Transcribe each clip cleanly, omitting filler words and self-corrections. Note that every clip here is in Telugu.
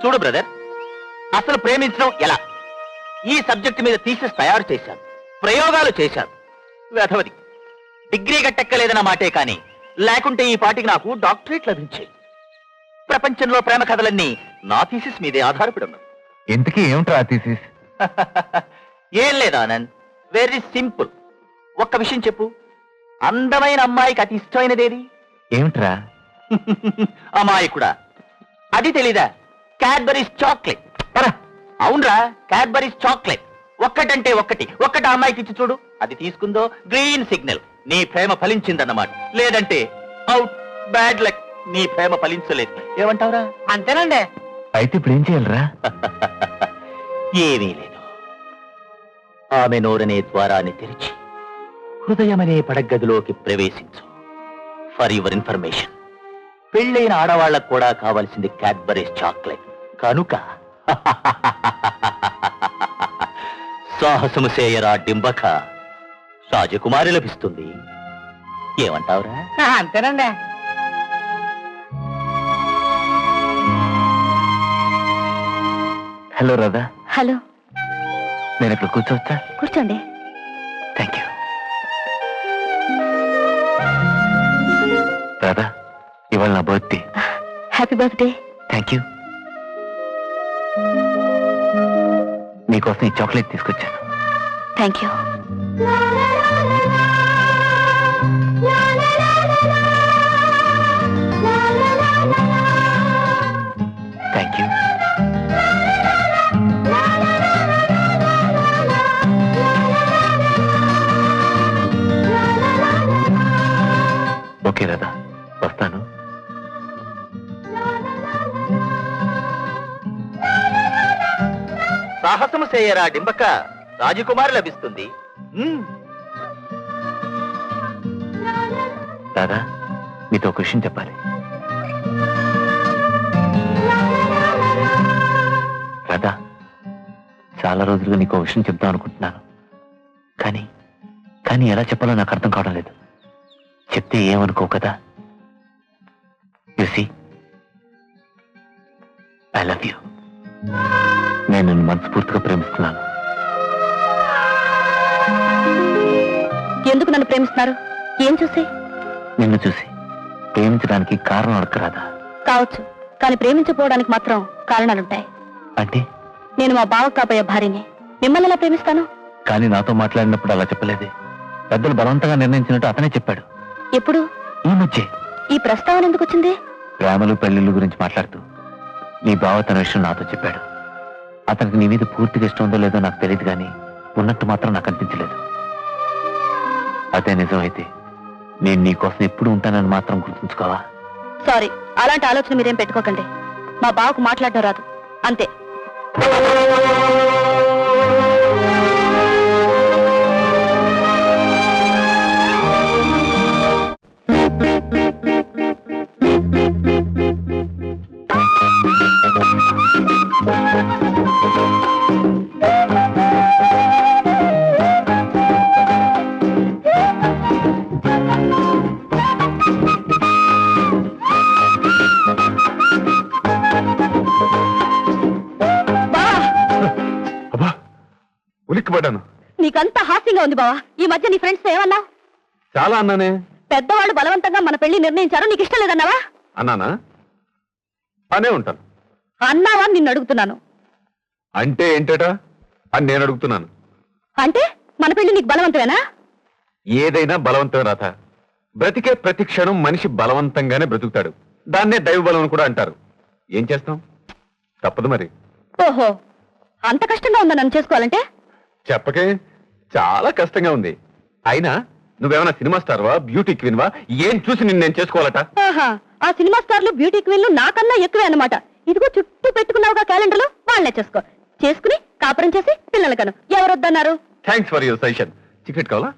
చూడు బ్రదర్, అసలు ప్రేమించడం ఎలా, ఈ సబ్జెక్ట్ మీద థీసిస్ తయారు చేశాను, ప్రయోగాలు చేశాను. వేధవది డిగ్రీ గట్టెక్కలేదన్న మాటే కానీ లేకుంటే ఈ పాటికి నాకు డాక్టరేట్ లభించాయి. ప్రపంచంలో ప్రేమ కథలన్నీ నా థీసిస్ మీదే ఆధారపడి ఉన్నాయి. ఇంతకీ ఏమిట్రా థీసిస్? ఏం లేదు ఆనంద్, వెరీ సింపుల్. ఒక్క విషయం చెప్పు, అందమైన అమ్మాయికి అతి ఇష్టమైనదేది? ఏమిట్రా? అమ్మాయికుడా, అది తెలీదా? Cadbury's chocolate. అవునరా, క్యాడ్బరీస్ చాక్లెట్. ఒక్కటంటే ఒక్కటి అమ్మాయికి ఇచ్చి చూడు, అది తీసుకుందో గ్రీన్ సిగ్నల్, నీ ప్రేమ ఫలించిందన్నమాట. లేదంటే అవుట్, బ్యాడ్ లక్, నీ ప్రేమ ఫలించలేదు. ఏమంటావురా? అంతేనండి. అయితే ఇప్పుడు ఏం చేయాలరా? ఏమీ లేదు, ఆమె నోరనే ద్వారాన్ని తెరిచి హృదయమనే పడగదిలోకి ప్రవేశించు. ఫర్ యువర్ ఇన్ఫర్మేషన్, పెళ్ళైన ఆడవాళ్లకు కూడా కావలసింది క్యాడ్బరీస్ చాక్లెట్ కనుక సాహసము చేయరా డింబక, రాజకుమారి లభిస్తుంది. ఏమంటావురా? అంతేనండి. హలో రాధా. హలో. నేను ఇక్కడ కూర్చోవచ్చా? కూర్చోండి. Thank you. రాధా, ఇవాళ నా birthday. Happy birthday. Thank you. నీకోసం ఈ చాక్లెట్ తీసుకొచ్చాను. Thank you. Thank you. Okay Radha, వస్తాను. సాహసము చేయరా డింబక, రాజకుమారి లభిస్తుంది. రాధా, మీతో ఒక విషయం చెప్పాలి. రాధా, చాలా రోజులుగా నీకు విషయం చెప్దాం అనుకుంటున్నాను, కానీ ఎలా చెప్పాలో నాకు అర్థం కావడం లేదు. చెప్తే ఏమనుకో కదా. You see, I love you. నేను నిన్ను మనస్ఫూర్తిగా ప్రేమిస్తున్నాను. ఎందుకు నన్ను ప్రేమిస్తున్నారు? ఏం చూసి? నిన్ను చూసి. ప్రేమించడానికి కారణం అడగరాదా? కావచ్చు, కానీ ప్రేమించకపోవడానికి మాత్రం కారణాలుంటాయి. అంటే? నేను మా బావ కాబోయే భార్యని, మిమ్మల్ని ఎలా ప్రేమిస్తాను? కానీ నాతో మాట్లాడినప్పుడు అలా చెప్పలేదే. పెద్దలు బలవంతంగా నిర్ణయించినట్టు అతనే చెప్పాడు. ఎప్పుడు? ఈ మధ్య. ఈ ప్రస్తావన ఎందుకు వచ్చింది? ప్రేమలు పెళ్లిళ్ళు గురించి మాట్లాడుతూ నీ బావ తన విషయం నాతో చెప్పాడు. అతనికి నీ మీద పూర్తిగా ఇష్టం ఉందో లేదో నాకు తెలియదు, కానీ ఉన్నట్టు మాత్రం నాకు అనిపించలేదు. అదే నిజమైతే నేను నీ కోసం ఎప్పుడు ఉంటానని మాత్రం గుర్తుంచుకోవా? సారీ, అలాంటి ఆలోచన మీరేం పెట్టుకోకండి. మా బావకు మాట్లాడడం రాదు, అంతే. ఉలిక్కిపడ్డాను. నీకంతా హాస్యంగా ఉంది బావా. ఈ మధ్య నీ ఫ్రెండ్స్ ఏమన్నా? చాలా అన్నానే. పెద్దవాళ్ళు బలవంతంగా మన పెళ్లి నిర్ణయించారు, నీకు ఇష్టం లేదన్నావా? అన్నానా? అనే ఉంటాను. అన్నావా నిన్ను అడుగుతున్నాను. అంటే ఏంటట అని నేను అడుగుతున్నాను. అంటే మన పెళ్లి నీకు బలవంతమేనా? ఏదైనా బలవంతం రాత. బ్రతికే ప్రతి క్షణం మనిషి బలవంతంగానే బ్రతుకుతాడు. దాన్నే దైవ బలం కూడా అంటారు. ఏం చేస్తాం, తప్పదు మరి. ఓహో, అంత కష్టంగా ఉందా నన్ను చేసుకోవాలంటే? చెప్పకే, చాలా కష్టంగా ఉంది. అయినా నువ్వేమైనా సినిమా స్టార్వా, బ్యూటీ క్వీన్వా? ఏం చూసి నిన్ను నేను చేసుకోవాలట? ఆహా, ఆ సినిమా స్టార్లు బ్యూటీ క్వీన్లు నాకన్నా ఎక్కువే అన్నమాట. ఇదిగో చుట్టూ పెట్టుకున్నావుగా క్యాలెండర్లు, వాళ్ళనే చేసుకుని కాపురం చేసి పిల్లలు కను. ఎవరొద్దన్నారు? Thanks for your suggestion. Ticket కావాలా?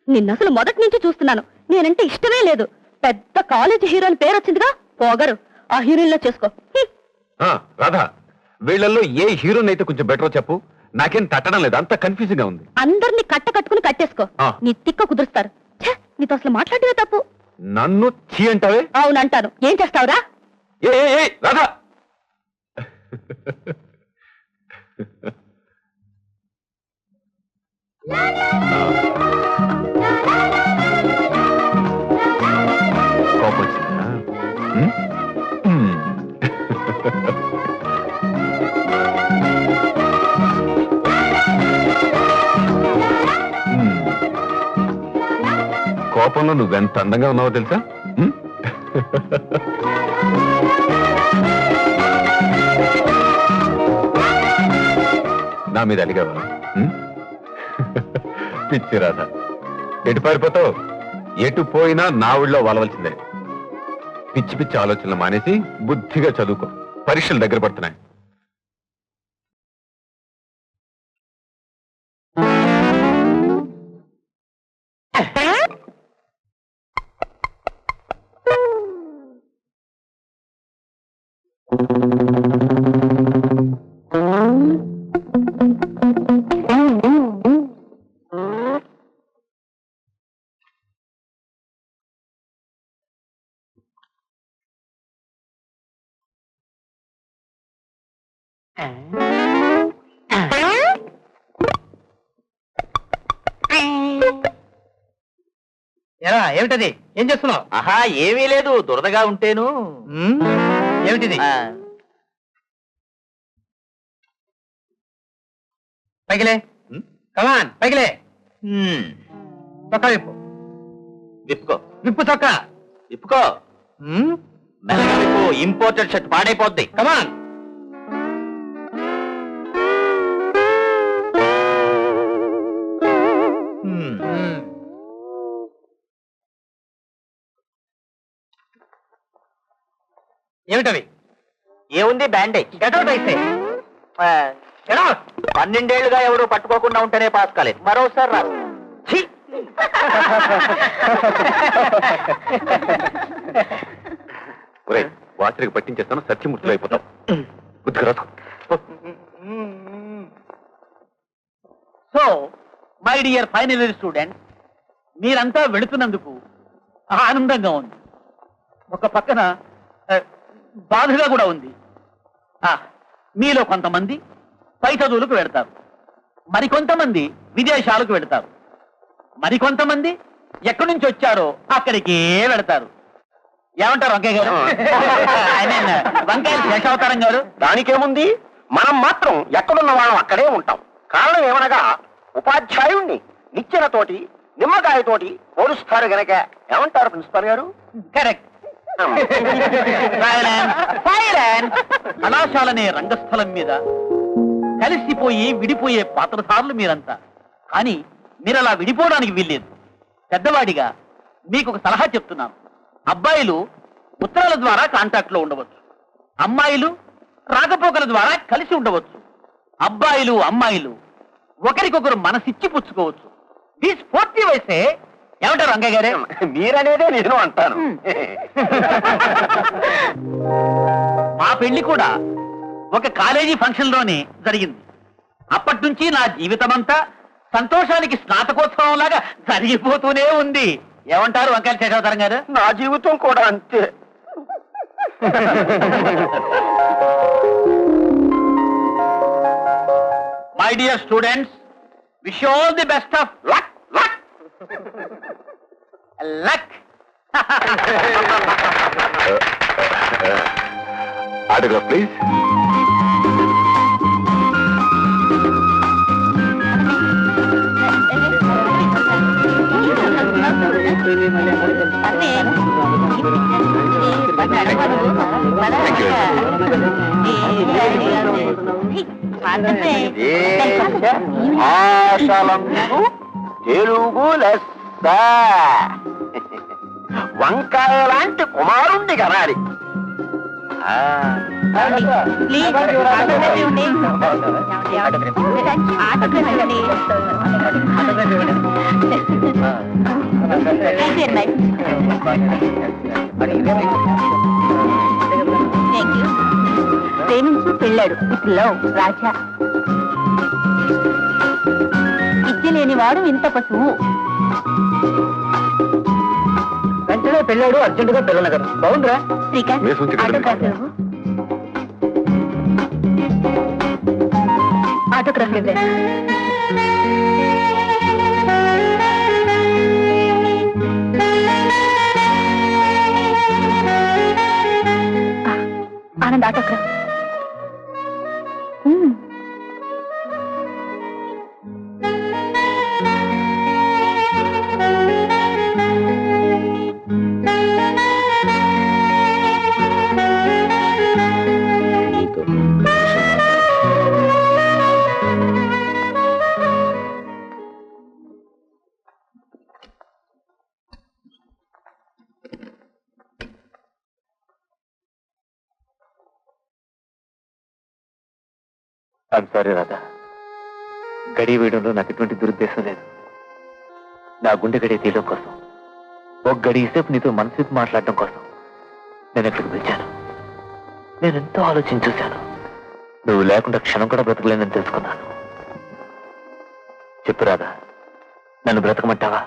నిన్నసలు మొదటి నుంచి చూస్తున్నాను. నేనంటే ఇష్టమే లేదు. పెద్ద కాలేజ్ హీరోయిన్ పేరు వచ్చిందిగా, పోగరు. ఆ హీరోయిన్ లో చేసుకో. రాధా, వీళ్ళల్లో ఏ హీరోయిన్ అయితే కొంచెం బెటర్ చెప్పు. నాకేం తట్టడం లేదు, అంత కన్ఫ్యూజింగ్ గా ఉంది. అందరినీ కట్టుకుని కట్టేసుకో. నీ తిక్క కుదురుస్తారు. నీతో అసలు మాట్లాడేవే తప్పు. నన్ను చీ అంటావే? అవునంటాను. ఏం చేస్తావురా? రాధా, కోపం వచ్చిందా? ఉమ్? ఉమ్. ఉమ్. కోపంలో నువ్వెంత అందంగా ఉన్నావో తెలుసా? ఉమ్? నా మీద అడిగావా? ఉమ్? పిచ్చి రాధ, ఎటు పారిపోతావు? ఎటు పోయినా నా ఊళ్ళో వాలవలసిందే. పిచ్చి పిచ్చి ఆలోచనలు మానేసి బుద్ధిగా చదువుకో, పరీక్షలు దగ్గర పడుతున్నాయి. ఎలా ఏమిటది? ఏం చేస్తున్నావు? ఆహా, ఏమీ లేదు, దురదగా ఉంటేను. ఏమిటిది? పైకిలే, కమాన్ పైకిలే. చొక్కా విప్పు. విప్పుకో. విప్పు చొక్కా విప్పుకో. మెల్లగా విప్పు, ఇంపోర్టెడ్ షర్ట్ పాడైపోద్ది. కమాన్. ఏమిటవి? ఏముంది, బ్యాండేజ్. గెటౌట్ అయితే 12 ఏళ్లుగా ఎవరు పట్టుకోకుండా ఉంటేనే పాస్ కాలేదు, మరోసారి రా. వాచరికి పట్టించేస్తాను, సత్యమూర్తులు అయిపోతాం. బుద్ధిగా రాసుకో. So my dear final year student, మీరంతా వెళుతున్నందుకు ఆనందంగా ఉంది, ఒక పక్కన బాధగా కూడా ఉంది. మీలో కొంతమంది పై చదువులకు వెళతారు, మరికొంతమంది విదేశాలకు వెళతారు, మరికొంతమంది ఎక్కడి నుంచి వచ్చారో అక్కడికే వెళతారు. ఏమంటారు వంకయ్య గారు? వంకాయలు శేషావతారం గారు. దానికేముంది, మనం మాత్రం ఎక్కడున్న వాళ్ళం అక్కడే ఉంటాం. కారణం ఏమనగా ఉపాధ్యాయుణ్ణి నిచ్చెనతోటి నిమ్మకాయతోటి పోలుస్తారు గనక. ఏమంటారు ప్రిన్సిపాల్ గారు? కరెక్ట్. కళాశాలనే రంగస్థలం మీద కలిసిపోయి విడిపోయే పాత్రధారులు మీరంతా. కానీ మీరలా విడిపోవడానికి వీల్లేదు. పెద్దవాడిగా మీకు ఒక సలహా చెప్తున్నాను. అబ్బాయిలు ఉత్తరాల ద్వారా కాంటాక్ట్ లో ఉండవచ్చు, అమ్మాయిలు రాకపోకల ద్వారా కలిసి ఉండవచ్చు. అబ్బాయిలు అమ్మాయిలు ఒకరికొకరు మనసిచ్చి పుచ్చుకోవచ్చు. ఈ స్ఫూర్తి వయసే. ఏమంటారు రంగయ్య గారే? మీరనేదే నేను అంటాను. మా పెళ్లి కూడా ఒక కాలేజీ ఫంక్షన్ లోనే జరిగింది. అప్పటి నుంచి నా జీవితం అంతా సంతోషానికి స్నాతకోత్సవం లాగా జరిగిపోతూనే ఉంది. ఏమంటారు వంకాయల శేషావతారం గారు? నా జీవితం కూడా అంతే. My dear students, wish you all the best of luck. Luck luck. అడుగు ప్లీజ్. భాషలందు తెలుగు లెస్స. వంకాయ లాంటి కుమారుణ్ణి కనాలి. ప్రేమించి పెళ్ళాడు ఇట్లో రాజా. ఇచ్చలేనివాడు ఇంత పశువు. వెంటనే పెళ్ళాడు, అర్జెంటుగా పిల్లలు కదా. బాగుందిరా శ్రీకాంత్, ఆటోగ్రాఫ్ ఇవ్వు. ఆటోగ్రాఫ్ ఇవ్వే. Anand autograph. I'm sorry Radha, గడి వేయడంలో నాకు ఎటువంటి దురుద్దేశం లేదు. నా గుండె గడి తీయడం కోసం, ఒక గడి సేపు నీతో మనసు మాట్లాడడం కోసం నేను ఎక్కడికి పిలిచాను. నేను ఎంతో ఆలోచించి చూశాను. నువ్వు లేకుండా క్షణం కూడా బ్రతకలేనని తెలుసుకున్నాను. చెప్పు రాధా, నన్ను బ్రతకమంటావా,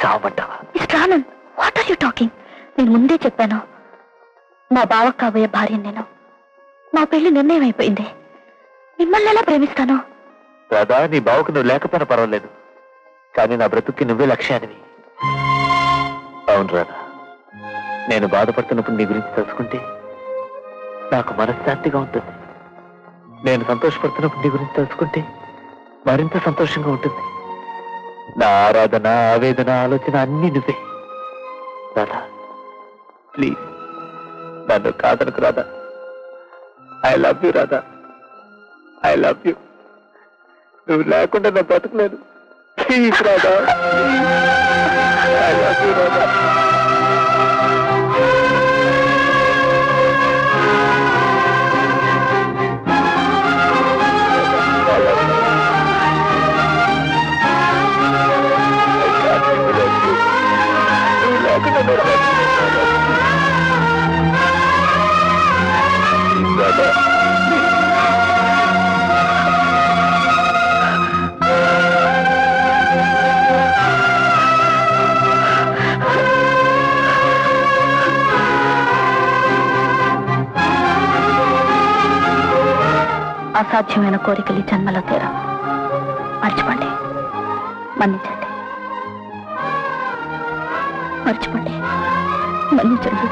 చావమంటావా? Anand, what are you talking? నేను ముందే చెప్పాను, మా బావ కాబోయే భార్య నేను. నా పెళ్లి నిర్ణయం అయిపోయింది. మిమ్మల్ని ఎలా ప్రేమిస్తాను? రాధా, నీ బావకు నువ్వు లేకపోయినా పర్వాలేదు, కానీ నా బ్రతుక్కి నువ్వే లక్ష్యానివి. అవును రాధా, నేను బాధపడుతున్నప్పుడు నీ గురించి తెలుసుకుంటే నాకు మనశ్శాంతిగా ఉంటుంది. నేను సంతోషపడుతున్నప్పుడు నీ గురించి తెలుసుకుంటే మరింత సంతోషంగా ఉంటుంది. నా ఆరాధన, ఆవేదన, ఆలోచన అన్నీ నువ్వే. రాధా ప్లీజ్ నన్ను కాదనకు Radha. I love you Radha, I love you. నువ్వు లేకుండా నా బ్రతకలేదు. Please Radha, I love you Radha. అసాధ్యమైన కోరికలు ఈ జన్మలో తీరా. మర్చిపోండి, మన్నించండి. మర్చిపోండి, మన్నించండి.